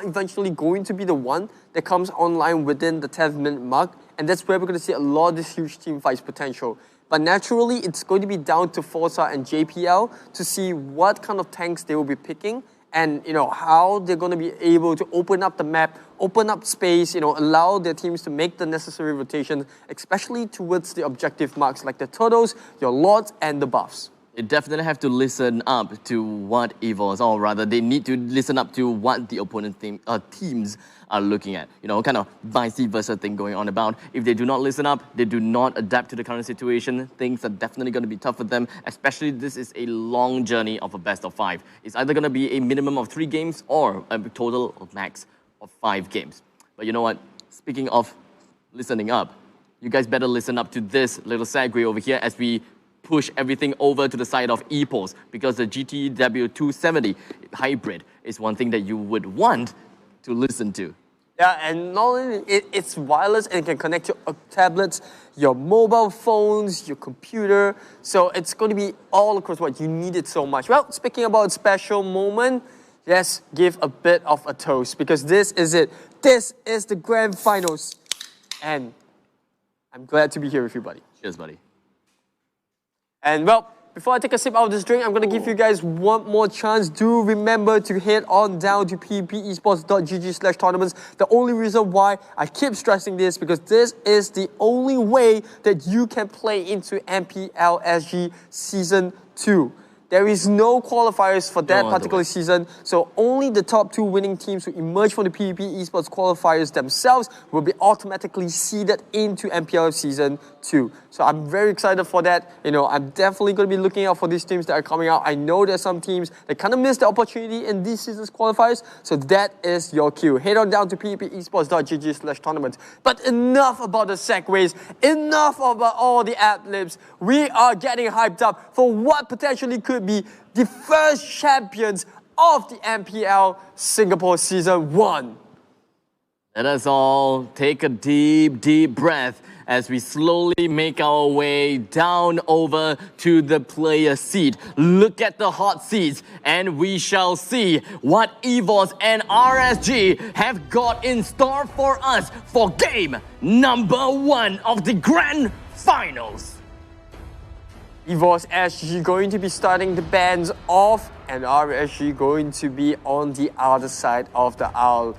eventually going to be the one that comes online within the 10th minute mark, and that's where we're going to see a lot of this huge team fights potential. But naturally, it's going to be down to Forza and JPL to see what kind of tanks they will be picking, and how they're going to be able to open up the map, open up space, allow their teams to make the necessary rotations, especially towards the objective marks like the turtles, your lords, and the buffs. They definitely have to listen up to what Evos, or rather, they need to listen up to what the opponent teams are looking at. Kind of vice versa thing going on about. If they do not listen up, they do not adapt to the current situation, things are definitely going to be tough for them, especially this is a long journey of a best of 5. It's either going to be a minimum of 3 games or a total of max of 5 games. But you know what? Speaking of listening up, you guys better listen up to this little segue over here as we push everything over to the side of EPOS, because the GTW270 hybrid is one thing that you would want to listen to. Yeah, and not only it's wireless and it can connect to your tablets, your mobile phones, your computer. So it's going to be all across what you need it so much. Well, speaking about special moment, yes, give a bit of a toast, because this is it. This is the grand finals. And I'm glad to be here with you, buddy. Cheers, buddy. And well, before I take a sip out of this drink, I'm going to give you guys one more chance. Do remember to head on down to pvesports.gg/tournaments. The only reason why I keep stressing this, because this is the only way that you can play into MPL SG Season 2. There is no qualifiers for that particular season, so only the top 2 winning teams who emerge from the PvP Esports qualifiers themselves will be automatically seeded into MPL Season 2. So I'm very excited for that. I'm definitely going to be looking out for these teams that are coming out. I know there's some teams that kind of missed the opportunity in this season's qualifiers, so that is your cue. Head on down to pvesports.gg/tournaments. But enough about the segues, enough about all the ad-libs. We are getting hyped up for what potentially could be the first champions of the MPL Singapore Season 1. Let us all take a deep, deep breath as we slowly make our way down over to the player seat. Look at the hot seats, and we shall see what Evos and RSG have got in store for us for game number 1 of the Grand Finals. Evos SG going to be starting the bands off, and RSG going to be on the other side of the aisle.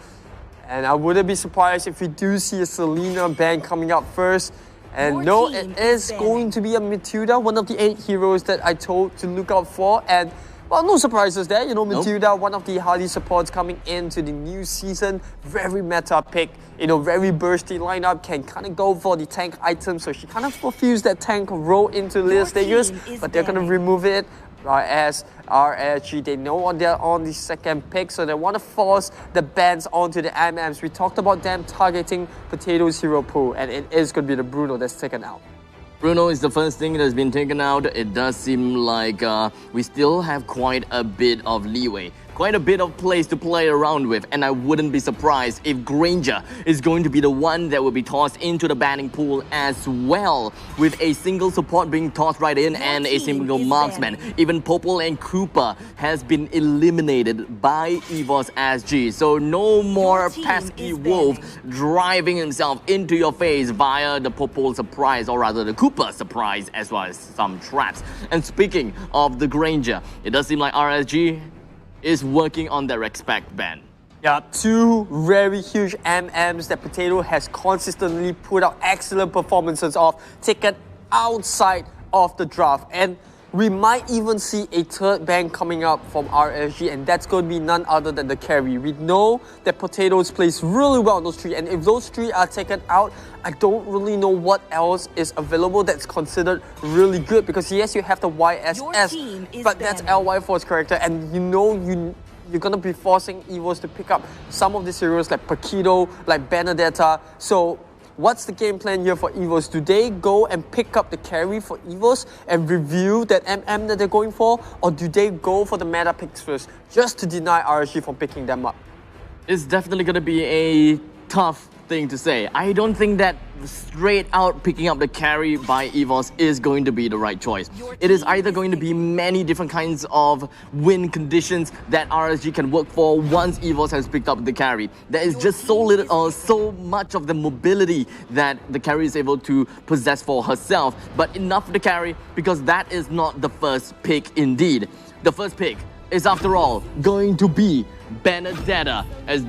And I wouldn't be surprised if we do see a Selena band coming up first. And no, it is going to be a Matilda, one of the 8 heroes that I told to look out for. And well, no surprises there. Matilda, one of the hardy supports coming into the new season. Very meta pick. Very bursty lineup. Can kind of go for the tank item. So she kind of fulfills that tank role into later stages. But they're going to remove it. As RSG, they know they're on the second pick, so they want to force the bans onto the MMs. We talked about them targeting Potato's hero pool, and it is going to be the Bruno that's taken out. Bruno is the first thing that's been taken out. It does seem like we still have quite a bit of leeway, quite a bit of place to play around with, and I wouldn't be surprised if Granger is going to be the one that will be tossed into the banning pool as well, with a single support being tossed right in and a single marksman. Even Popol and Cooper has been eliminated by Evos SG, so no more pesky wolf driving himself into your face via the Popol surprise, or rather the Cooper surprise, as well as some traps. And speaking of the Granger, it does seem like RSG is working on their respect ban. Yeah, 2 very huge MMs that Potato has consistently put out excellent performances of, taken outside of the draft. And we might even see a 3rd ban coming up from RSG, and that's going to be none other than the carry. We know that Potatoes plays really well on those 3, and if those 3 are taken out, I don't really know what else is available that's considered really good, because yes, you have the YSS, but that's LY for its character, and you're going to be forcing Evos to pick up some of these heroes like Paquito, like Benedetta. So what's the game plan here for Evos? Do they go and pick up the carry for Evos and review that MM that they're going for? Or do they go for the meta picks first, just to deny RSG from picking them up? It's definitely going to be a tough thing to say. I don't think that straight out picking up the carry by Evos is going to be the right choice. It is either going to be many different kinds of win conditions that RSG can work for once Evos has picked up the carry. There is just so little or so much of the mobility that the carry is able to possess for herself, but enough of the carry because that is not the first pick indeed. The first pick is, after all, going to be Benedetta, as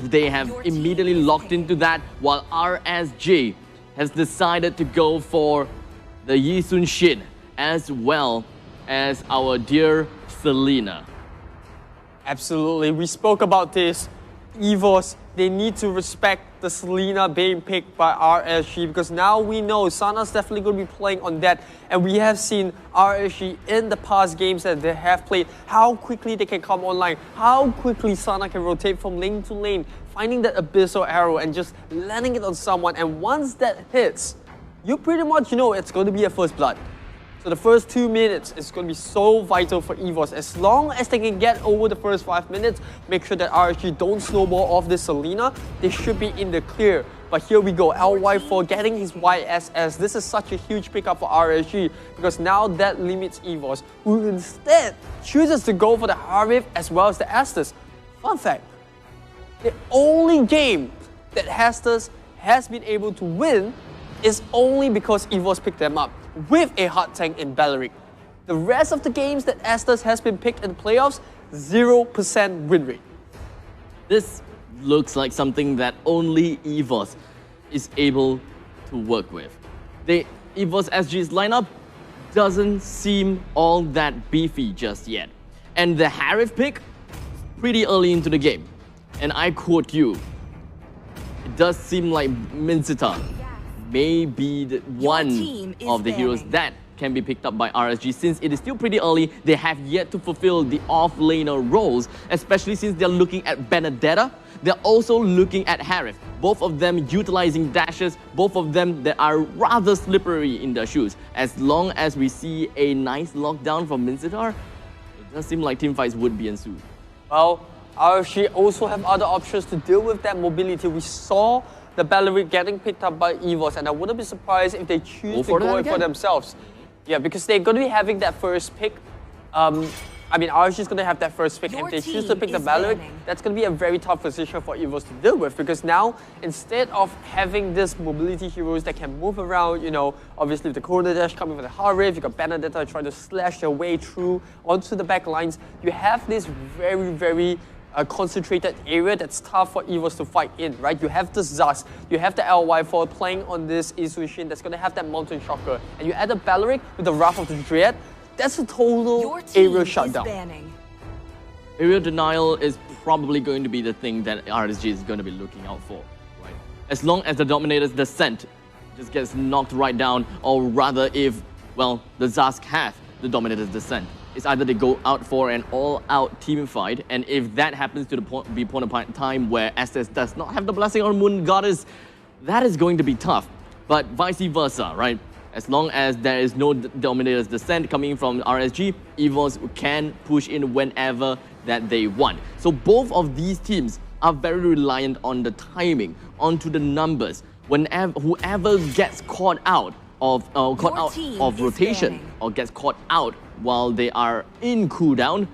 they have immediately locked into that, while RSG has decided to go for the Yisun Shin as well as our dear Selena. Absolutely, we spoke about this. Evos, they need to respect the Selena being picked by RSG because now we know Sana's definitely going to be playing on that, and we have seen RSG in the past games that they have played, how quickly they can come online, how quickly Sana can rotate from lane to lane, finding that abyssal arrow and just landing it on someone, and once that hits, you pretty much know it's going to be a first blood. So the first 2 minutes is going to be so vital for Evos. As long as they can get over the first 5 minutes, make sure that RSG don't snowball off this Selena, they should be in the clear. But here we go, LY4 getting his YSS. This is such a huge pickup for RSG because now that limits Evos, who instead chooses to go for the Harith as well as the Estus. Fun fact, the only game that Estus has been able to win is only because Evos picked them up with a hard tank in Belleric. The rest of the games that Estus has been picked in the playoffs, 0% win rate. This looks like something that only Evos is able to work with. The Evos SG's lineup doesn't seem all that beefy just yet. And the Harith pick, pretty early into the game. And I quote you, it does seem like Minsita may be one of the heroes that can be picked up by RSG. Since it is still pretty early, they have yet to fulfill the off-laner roles, especially since they're looking at Benedetta. They're also looking at Harith. Both of them utilizing dashes, both of them that are rather slippery in their shoes. As long as we see a nice lockdown from Minsita, it does seem like teamfights would be ensued. Well, RSG also have other options to deal with that mobility. We saw the Belleric getting picked up by Evos, and I wouldn't be surprised if they choose to go for themselves. Yeah, because they're going to be having that first pick. I mean, RSG is going to have that first pick. If they choose to pick the Belleric, that's going to be a very tough position for Evos to deal with, because now, instead of having this mobility heroes that can move around, you know, obviously with the Corner Dash coming with the Harith, you got Benedetta trying to slash their way through onto the back lines, you have this very a concentrated area that's tough for Evos to fight in, right? You have the Zas, you have the LY4 playing on this Isushin that's going to have that Mountain Shocker, and you add a Belleric with the Wrath of the Dread, that's a total area shutdown. Area denial is probably going to be the thing that RSG is going to be looking out for, right? As long as the Dominator's Descent just gets knocked right down, or rather if, well, the Zask have the Dominator's Descent. It's either they go out for an all-out team fight, and if that happens to be point of time where SS does not have the Blessing on Moon Goddess, that is going to be tough. But vice versa, right? As long as there is no Dominator's Descent coming from RSG, Evos can push in whenever that they want. So both of these teams are very reliant on the timing, onto the numbers. Whoever gets caught out of rotation or gets caught out while they are in cooldown,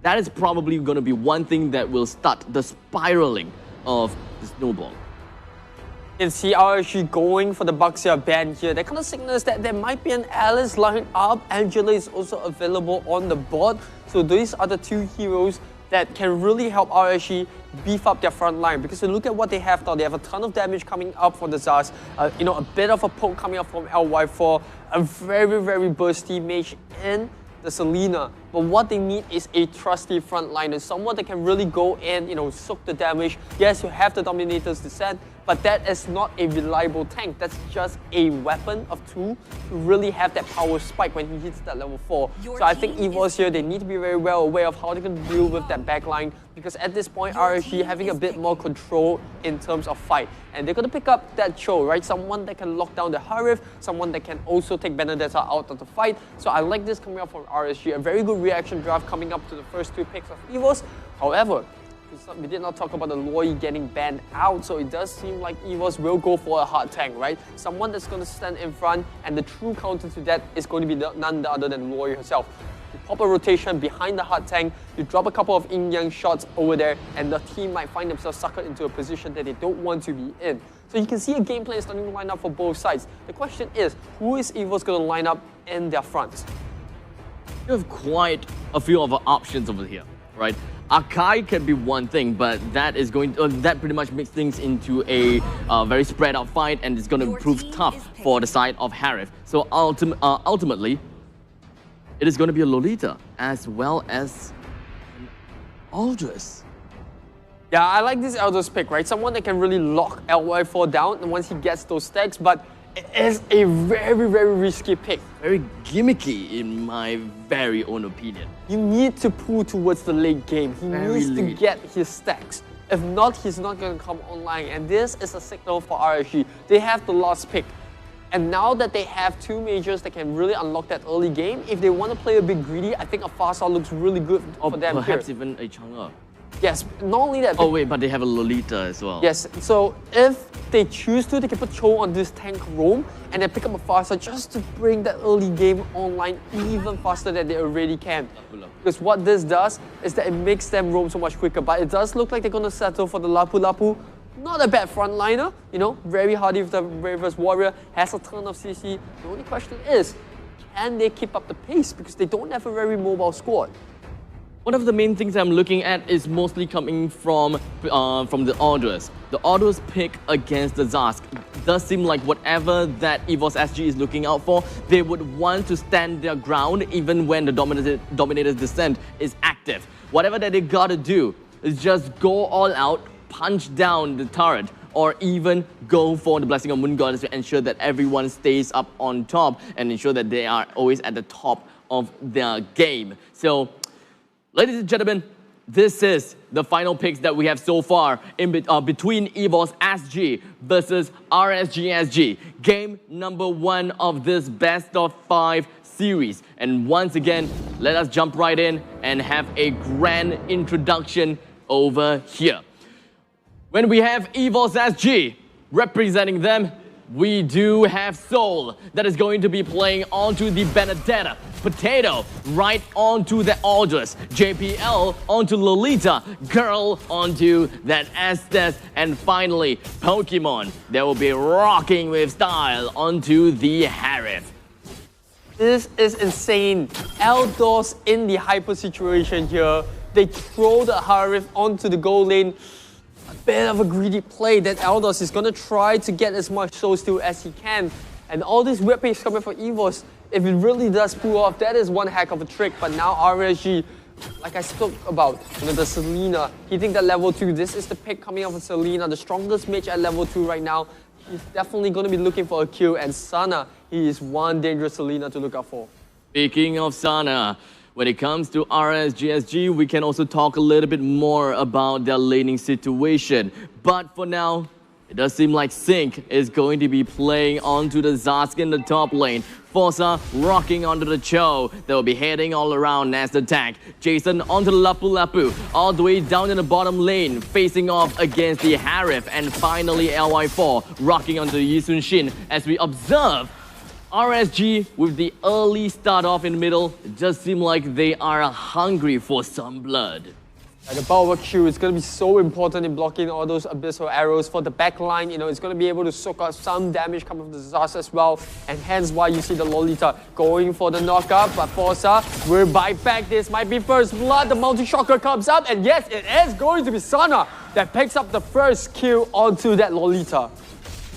that is probably going to be one thing that will start the spiraling of the snowball. You can see RSG going for the Baxia ban here. That kind of signals that there might be an Alice lined up. Angela is also available on the board. So these are the two heroes that can really help RSG beef up their front line, because you look at what they have now, they have a ton of damage coming up from the Zaz, you know, a bit of a poke coming up from LY4, a very bursty mage in the Selena. But what they need is a trusty front liner, someone that can really go in, you know, soak the damage. Yes, you have the Dominator's Descent, but that is not a reliable tank. That's just a weapon of tool to really have that power spike when he hits that level 4. So I think Evos here, they need to be very well aware of how they can deal with that backline, because at this point, RSG having a bit more control in terms of fight. And they're going to pick up that Cho, right? Someone that can lock down the Harith, someone that can also take Benedetta out of the fight. So I like this coming up from RSG. A very good reaction draft coming up to the first two picks of Evos. However, we did not talk about the Loi getting banned out, so it does seem like Evos will go for a hard tank, right? Someone that's going to stand in front, and the true counter to that is going to be none other than Loi herself. You pop a rotation behind the hard tank, you drop a couple of yin-yang shots over there, and the team might find themselves suckered into a position that they don't want to be in. So you can see a game plan starting to line up for both sides. The question is, who is Evos going to line up in their front? You have quite a few of options over here, right? Akai can be one thing, but that is that pretty much makes things into a very spread out fight, and it's going to prove tough for the side of Harif. So ultimately, it is going to be a Lolita as well as an Aldous. Yeah, I like this Elders pick, right? Someone that can really lock LY4 down once he gets those stacks, but it is a very, very risky pick. Very gimmicky in my very own opinion. You need to pull towards the late game. He needs to get his stacks. If not, he's not going to come online. And this is a signal for RSG. They have the last pick. And now that they have two majors that can really unlock that early game, if they want to play a bit greedy, I think a Farsa looks really good for them perhaps here. even a Chang'e. Yes, not only that. Oh wait, but they have a Lolita as well. Yes, so if they choose to, they can put Cho on this tank roam and then pick up a Farsa just to bring that early game online even faster than they already can. Because what this does is that it makes them roam so much quicker. But it does look like they're going to settle for the Lapu Lapu. Not a bad frontliner, you know, very hardy with the Bravest Warrior, has a ton of CC. The only question is, can they keep up the pace? Because they don't have a very mobile squad. One of the main things I'm looking at is mostly coming from the Aldous. The Aldous pick against the Zask does seem like whatever that Evos SG is looking out for, they would want to stand their ground even when the Dominator's Descent is active. Whatever that they gotta do is just go all out, punch down the turret, or even go for the Blessing of Moon Goddess to ensure that everyone stays up on top and ensure that they are always at the top of their game. So, ladies and gentlemen, this is the final picks that we have so far in between Evos SG versus RSG SG. Game number 1 of this best of 5 series. And once again, let us jump right in and have a grand introduction over here. When we have Evos SG representing them, we do have Soul that is going to be playing onto the Benedetta, Potato right onto the Aldous, JPL onto Lolita, Girl onto that Estes, and finally Pokemon that will be rocking with style onto the Harif. This is insane. Eldors in the hyper situation here. They throw the Harif onto the goal lane. A bit of a greedy play that Eldors is going to try to get as much soul steal as he can. And all these whip picks coming for Evos, if it really does pull off, that is one heck of a trick. But now RSG, like I spoke about, you know, the Selena, hitting that level 2. This is the pick coming off of Selena, the strongest mage at level 2 right now. He's definitely going to be looking for a kill. And Sana, he is one dangerous Selena to look out for. Speaking of Sana, when it comes to RSG SG, we can also talk a little bit more about their laning situation. But for now, it does seem like Sync is going to be playing onto the Zask in the top lane. Forza rocking onto the Cho. They'll be heading all around as the tank. Jason onto the Lapu Lapu, all the way down in the bottom lane, facing off against the Harif. And finally LY4 rocking onto the Yisun Shin as we observe RSG with the early start off in the middle. It just seems like they are hungry for some blood. The power Q is going to be so important in blocking all those abyssal arrows for the backline. You know, it's going to be able to soak out some damage coming from the Zaz as well. And hence why you see the Lolita going for the knockup. But Forza will bite back. This might be first blood. The multi-shocker comes up. And yes, it is going to be Sana that picks up the first kill onto that Lolita.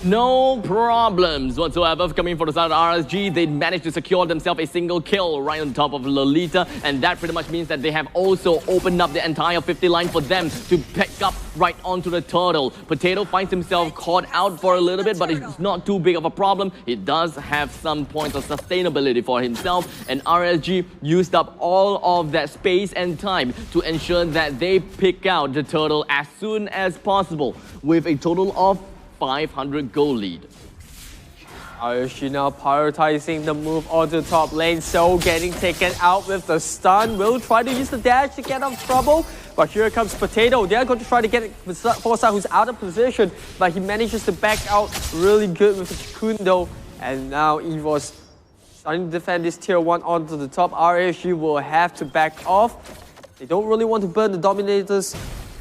No problems whatsoever coming for the side of RSG. They managed to secure themselves a single kill right on top of Lolita, and that pretty much means that they have also opened up the entire 50 line for them to pick up right onto the turtle. Potato finds himself caught out for a little bit, but it's not too big of a problem. He does have some points of sustainability for himself, and RSG used up all of that space and time to ensure that they pick out the turtle as soon as possible with a total of 500 gold lead. RSG now prioritizing the move onto top lane, so getting taken out with the stun. Will try to use the dash to get out of trouble, But here comes Potato. They're going to try to get Forza, who's out of position, but he manages to back out really good with the Chikundo. And now Evos starting to defend this tier 1 onto the top. RSG will have to back off. They don't really want to burn the Dominators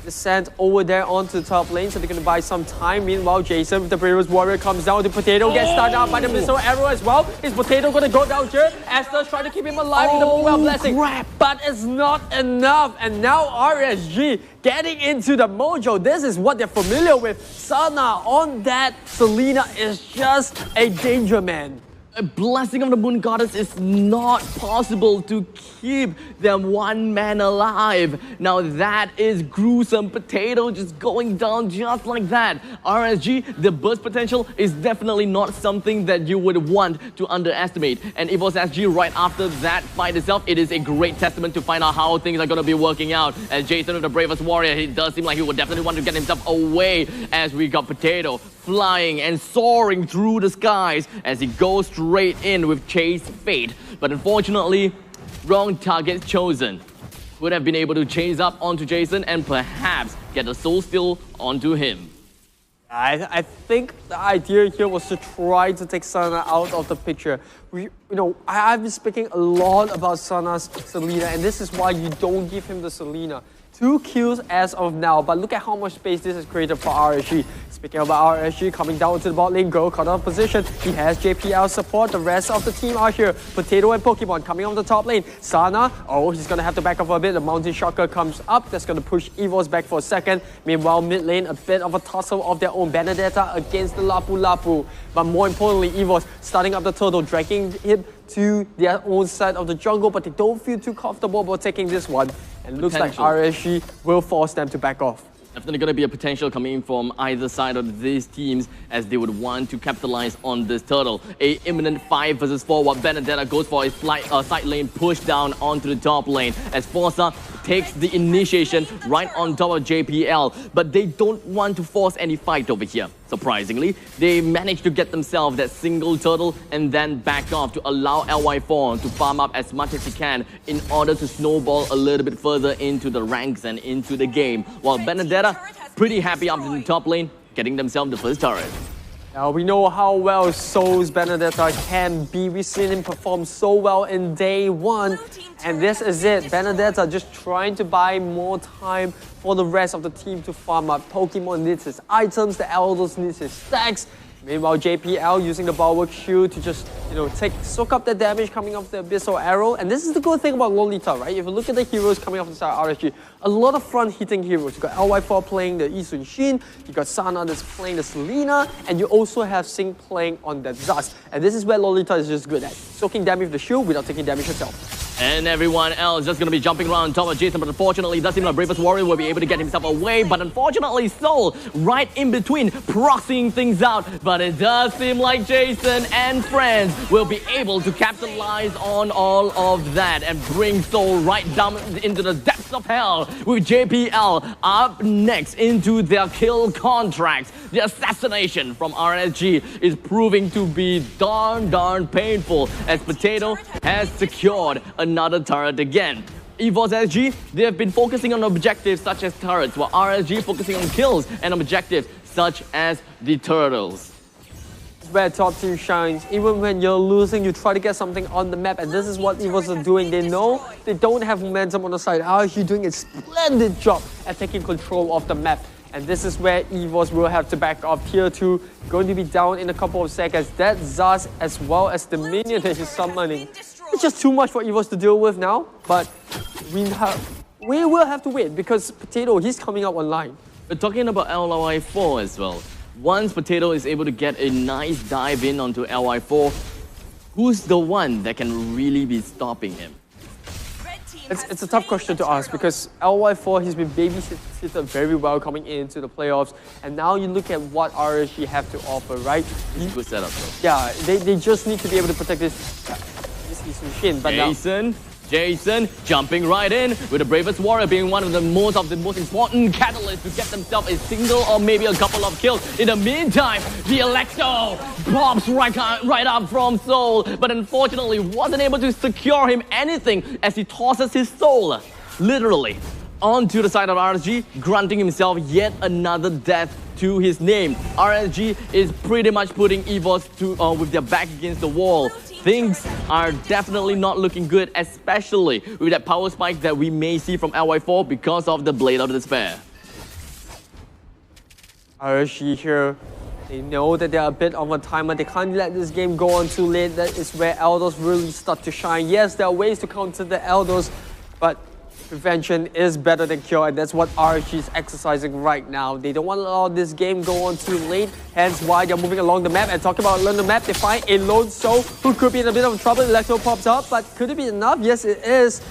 descent over there onto the top lane, so they're going to buy some time. Meanwhile, Jason with the Bravest Warrior comes down to Potato, gets stunned out by the missile arrow as well. Is Potato going to go down here? Esther's trying to keep him alive with the Mobile Blessing, but it's not enough. And now RSG getting into the mojo. This is what they're familiar with. Sana on that Selena is just a danger man. A blessing of the Moon Goddess is not possible to keep them one man alive. Now that is gruesome. Potato just going down just like that. RSG, the burst potential is definitely not something that you would want to underestimate. And Evos SG right after that fight itself, it is a great testament to find out how things are going to be working out. As Jason with the Bravest Warrior, he does seem like he would definitely want to get himself away as we got Potato flying and soaring through the skies as he goes straight in with Chase Fate. But unfortunately, wrong target chosen. Would have been able to chase up onto Jason and perhaps get a soul steal onto him. I think the idea here was to try to take Sana out of the picture. I've been speaking a lot about Sana's Selena, and this is why you don't give him the Selena. 2 kills as of now, but look at how much space this has created for RSG. Speaking about RSG, coming down to the bot lane, Go caught out of position. He has JPL support. The rest of the team are here. Potato and Pokemon coming on the top lane. Sana, he's going to have to back off a bit. The Mountain Shocker comes up. That's going to push Evos back for a second. Meanwhile, mid lane, a bit of a tussle of their own. Benedetta against the Lapu Lapu. But more importantly, Evos starting up the turtle, dragging him to their own side of the jungle, but they don't feel too comfortable about taking this one. And it looks like RSG will force them to back off. Definitely going to be a potential coming from either side of these teams as they would want to capitalize on this turtle. A imminent 5 versus 4 while Benedetta goes for a side lane push down onto the top lane as Forza takes the initiation right on top of JPL. But they don't want to force any fight over here. Surprisingly, they managed to get themselves that single turtle and then back off to allow LY4 to farm up as much as he can in order to snowball a little bit further into the ranks and into the game. While Benedetta, pretty happy up in the top lane, getting themselves the first turret. Now we know how well Soul's Benedetta can be. We've seen him perform so well in day 1. And this is it. Benedetta just trying to buy more time for the rest of the team to farm up. Pokemon needs his items, the Elders needs his stacks. Meanwhile, JPL using the Bulwark Shield to just, soak up the damage coming off the Abyssal Arrow. And this is the good thing about Lolita, right? If you look at the heroes coming off the side of RSG, a lot of front-hitting heroes. You got LY4 playing the Isun Shin, you got Sana that's playing the Selena, and you also have Sing playing on that Zaz. And this is where Lolita is just good at, soaking damage with the shield without taking damage herself. And everyone else just going to be jumping around on top of Jason, but unfortunately, it does seem like Bravest Warrior will be able to get himself away. But unfortunately, Soul right in between, proxying things out. But it does seem like Jason and friends will be able to capitalize on all of that and bring Soul right down into the depths of hell with JPL up next into their kill contracts. The assassination from RSG is proving to be darn painful as Potato has secured another turret again. Evos SG, they have been focusing on objectives such as turrets, while RSG focusing on kills and objectives such as the turtles. Where top team shines. Even when you're losing, you try to get something on the map, and this is what Evos are doing. They know they don't have momentum on the side. RSG doing a splendid job at taking control of the map. And this is where Evos will have to back off. Tier 2 going to be down in a couple of seconds. That Zaz as well as the minion that he's summoning. It's just too much for Evos to deal with now. But we will have to wait because Potato, he's coming up online. We're talking about LY4 as well. Once Potato is able to get a nice dive in onto LY4, who's the one that can really be stopping him? It's a tough question to ask because LY4, he's been babysitted very well coming into the playoffs. And now you look at what RSG have to offer, right? It's a good setup though. Yeah, they just need to be able to protect this Isun Shin. But Jason jumping right in with the Bravest Warrior being one of the most important catalysts to get themselves a single or maybe a couple of kills. In the meantime, the Electro pops right up from Soul, but unfortunately wasn't able to secure him anything as he tosses his soul, literally, onto the side of RSG, granting himself yet another death to his name. RSG is pretty much putting Evos with their back against the wall. Things are definitely not looking good, especially with that power spike that we may see from LY4 because of the Blade of Despair. RSG here, they know that they're a bit of a timer. They can't let this game go on too late. That is where Eldos really start to shine. Yes, there are ways to counter the Eldos, but prevention is better than cure, and that's what RSG is exercising right now. They don't want to allow this game go on too late, hence why they're moving along the map. And talking about learn the map, they find a lone soul who could be in a bit of trouble. Electro pops up, but could it be enough? Yes, it is.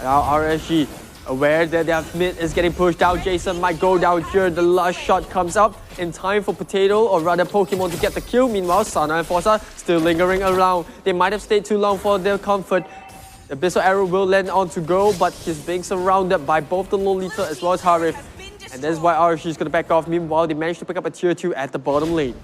Now RSG aware that their mid is getting pushed out. Jason might go down here. The last shot comes up in time for Potato, or rather Pokemon, to get the kill. Meanwhile, Sana and Forza still lingering around. They might have stayed too long for their comfort. The Abyssal Arrow will land on to go, but he's being surrounded by both the Lolita as well as Harif. And that's why RSG is going to back off. Meanwhile, they managed to pick up a tier 2 at the bottom lane.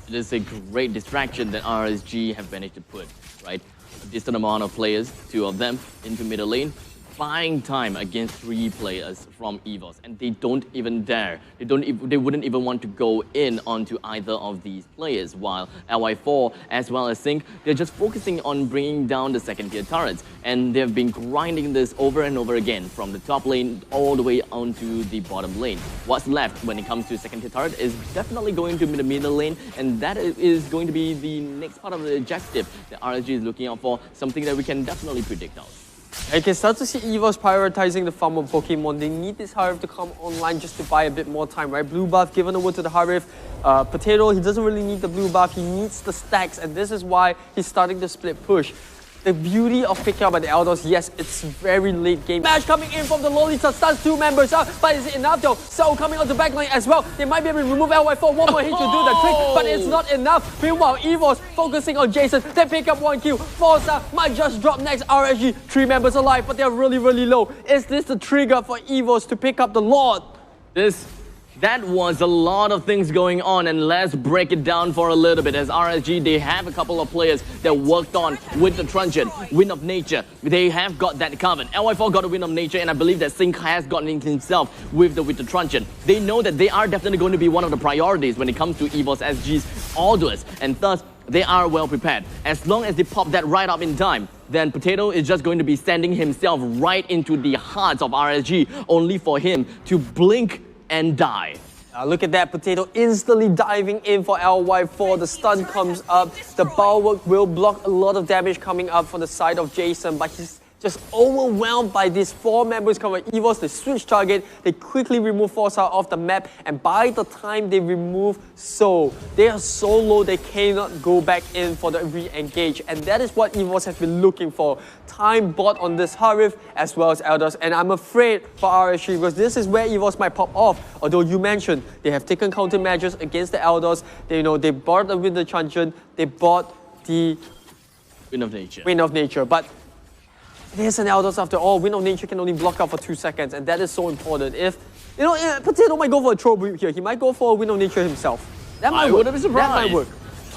It is a great distraction that RSG have managed to put, right? A decent amount of players, 2 of them, into middle lane, buying time against 3 players from Evos, and they don't even dare. They wouldn't even want to go in onto either of these players, while LY4 as well as Sync, they're just focusing on bringing down the second tier turrets, and they've been grinding this over and over again from the top lane all the way onto the bottom lane. What's left when it comes to second tier turret is definitely going to be the middle lane, and that is going to be the next part of the objective that RSG is looking out for, something that we can definitely predict out. I can start to see Evos prioritizing the farm of Pokemon. They need this Harif to come online just to buy a bit more time, right? Blue buff given over to the Harif. Potato, he doesn't really need the blue buff. He needs the stacks, and this is why he's starting the split push. The beauty of picking up at the Eldos, yes, it's very late game. Smash coming in from the Lolita, stuns 2 members out, but is it enough though? So coming on the backline as well. They might be able to remove LY4, one more hit to do the trick, but it's not enough. Meanwhile, Evos focusing on Jason. They pick up 1 kill. Forza might just drop next. RSG, 3 members alive, but they're really, really low. Is this the trigger for Evos to pick up the Lord? That was a lot of things going on, and let's break it down for a little bit. As RSG, they have a couple of players that worked on with the Truncheon, Wind of Nature. They have got that covered. LY4 got a Wind of Nature, and I believe that Sync has gotten it himself with the Truncheon. They know that they are definitely going to be one of the priorities when it comes to Evos SG's orders, and thus they are well prepared. As long as they pop that right up in time, then Potato is just going to be sending himself right into the heart of RSG, only for him to blink and die. Look at that, Potato instantly diving in for LY4. The stun comes up. The bulwark will block a lot of damage coming up from the side of Jason, but he's just overwhelmed by these 4 members coming. Evos, they switch target, they quickly remove Forza off the map, and by the time they remove Soul, they are so low they cannot go back in for the re-engage, and that is what Evos have been looking for. Time bought on this Harif as well as Eldos, and I'm afraid for RSG because this is where Evos might pop off. Although you mentioned they have taken countermeasures against the Eldos. They bought the Wind of Truncheon, they bought the Wind of Nature, but there's an Eldos after all. Wind of Nature can only block out for 2 seconds, and that is so important. If, Potato might go for a throw here. He might go for a Wind of Nature himself. That might work. Wouldn't be surprised. That might work.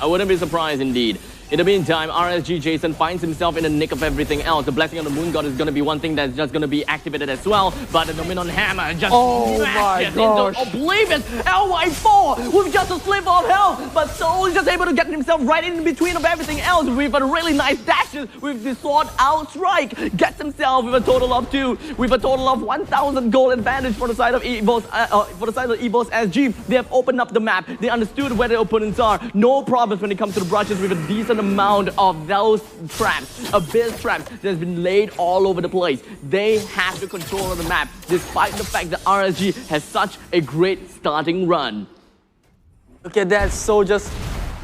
I wouldn't be surprised indeed. In the meantime, RSG Jason finds himself in the nick of everything else. The Blessing of the Moon God is going to be one thing that's just going to be activated as well. But the Dominion Hammer just smashes into oblivion. LY4 with just a sliver of health. But Soul is just able to get himself right in between of everything else with a really nice dash with the sword out strike. Gets himself with a total of 2, with a total of 1,000 gold advantage for the side of Evos, SG. They have opened up the map. They understood where their opponents are. No problems when it comes to the brushes with a decent amount of those traps, abyss traps that's been laid all over the place. They have the control of the map, despite the fact that RSG has such a great starting run. Look at that, so just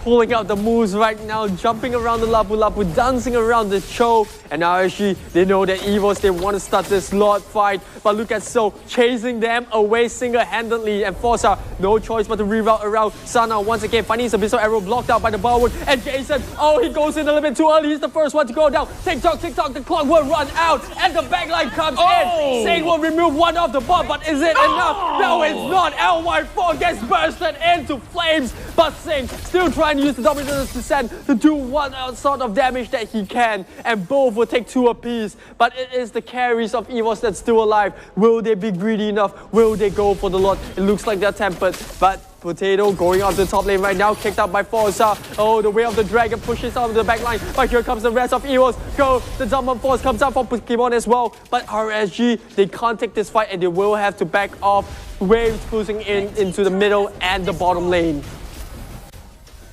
pulling out the moves right now, jumping around the Lapu Lapu, dancing around the Cho, and RSG, they know that Evos, they want to start this Lord fight, but look at So, chasing them away single-handedly, and Forza, no choice but to reroute around. Sana, once again, finding his Abyssal Arrow blocked out by the bulwark, and Jason, oh, he goes in a little bit too early, he's the first one to go down. Tick-tock, the clock will run out, and the backline comes in. Sing will remove one off the bomb, but is it enough? No, it's not. LY4 gets bursted into flames, but Sing still trying and use the Dominator's Descent to do one sort of damage that he can, and both will take 2 apiece. But it is the carries of Evos that's still alive. Will they be greedy enough? Will they go for the Lord? It looks like they're tempered, but Potato going on to the top lane right now, kicked out by Forza. Oh, the way of the dragon pushes out of the back line, but here comes the rest of Evos. Go, the Summon Force comes out from Pokemon as well, but RSG, they can't take this fight and they will have to back off. Waves pushing into the middle and the bottom lane.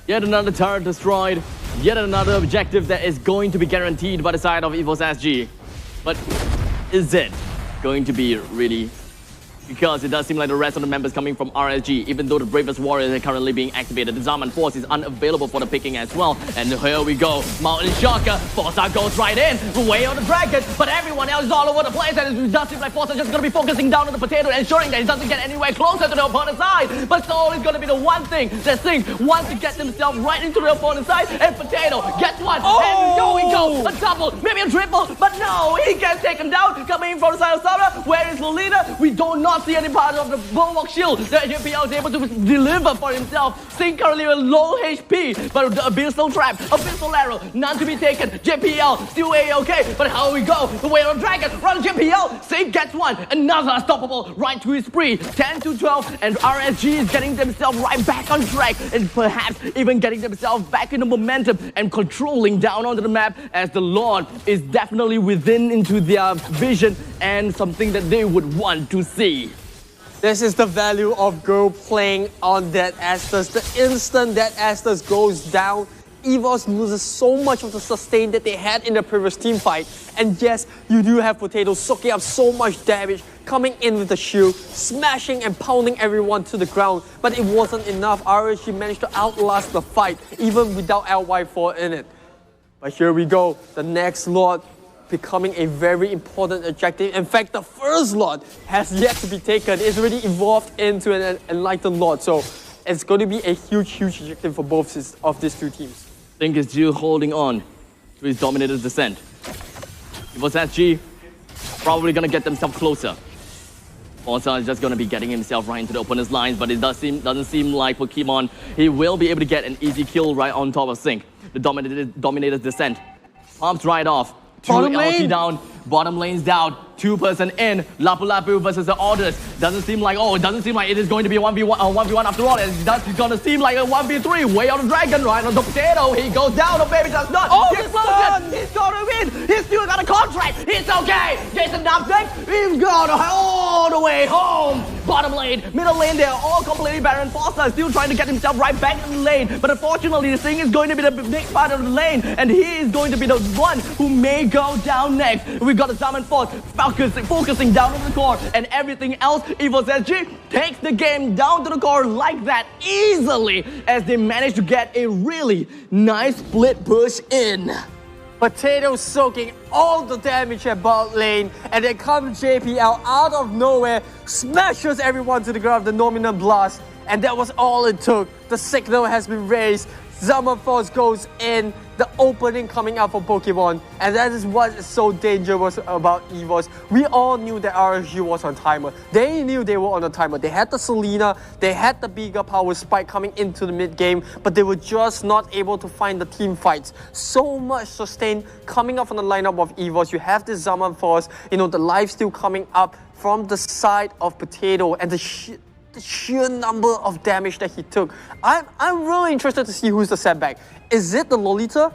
Yet another turret destroyed, yet another objective that is going to be guaranteed by the side of Evos SG. But is it going to be really? Because it does seem like the rest of the members coming from RSG, even though the Bravest Warriors are currently being activated, the Zaman Force is unavailable for the picking as well. And here we go, Mountain Shocker, Forza goes right in, way on the dragon, but everyone else is all over the place, and it does seem like Forza just going to be focusing down on the Potato, ensuring that he doesn't get anywhere closer to the opponent's side. But Soul is going to be the one thing that Sync wants to get themselves right into the opponent's side, and Potato gets one, and here we go, a double, maybe a triple, but no, he can't take him down, coming in from the side of Sara. Where is Lolita? We do not see any part of the Bulwark Shield that MPL is able to deliver for himself. Sync currently with low HP, but the Abyssal Trap, Abyssal Arrow, none to be taken. JPL still A-okay, but how we go? The way on Dragon, run JPL, Sync gets one, another unstoppable, right to his spree, 10-12, and RSG is getting themselves right back on track, and perhaps even getting themselves back in the momentum and controlling down onto the map, as the Lord is definitely within into their vision and something that they would want to see. This is the value of Go playing on that Estus. The instant that Estus goes down, Evos loses so much of the sustain that they had in the previous team fight. And yes, you do have Potato soaking up so much damage, coming in with the shield, smashing and pounding everyone to the ground. But it wasn't enough. RSG managed to outlast the fight, even without LY4 in it. But here we go, the next Lord becoming a very important objective. In fact, the first Lord has yet to be taken. It's already evolved into an Enlightened Lord. So it's going to be a huge objective for both of these two teams. Sync is still holding on to his Dominator's Descent. Evos SG probably going to get themselves closer. Forza is just going to be getting himself right into the opponent's lines, but it doesn't seem like Pokemon, he will be able to get an easy kill right on top of Sync. The Dominator's Descent pumps right off. Bottom LT lane down, bottom lane's down, 2-person in, Lapu Lapu versus the Orders. Doesn't seem like it is going to be a 1v1 after all. It's gonna seem like a 1v3. Way on the dragon, right on the Potato. He goes down, the baby does not. Oh, He's closer. He's gonna win. He's still got a contract. It's okay. Jason Dubsink, he's gonna all the way home. Bottom lane, middle lane, they're all completely barren. Forza is still trying to get himself right back in the lane. But unfortunately, this thing is going to be the big part of the lane. And he is going to be the one who may go down next. We've got the Summon Force focusing down on the core, and everything else. Evos SG takes the game down to the core like that easily, as they manage to get a really nice split push in. Potato soaking all the damage at bot lane, and then comes JPL out of nowhere, smashes everyone to the ground with the Nominal Blast, and that was all it took. The signal has been raised. Zaman Force goes in, the opening coming out for Pokemon, and that is what is so dangerous about Evos. We all knew that RSG was on timer. They knew they were on a timer. They had the Selena, they had the bigger power spike coming into the mid game, but they were just not able to find the team fights. So much sustain coming up from the lineup of Evos. You have this Zaman Force, the life steal coming up from the side of Potato, and the sheer number of damage that he took. I'm really interested to see who's the setback. Is it the Lolita?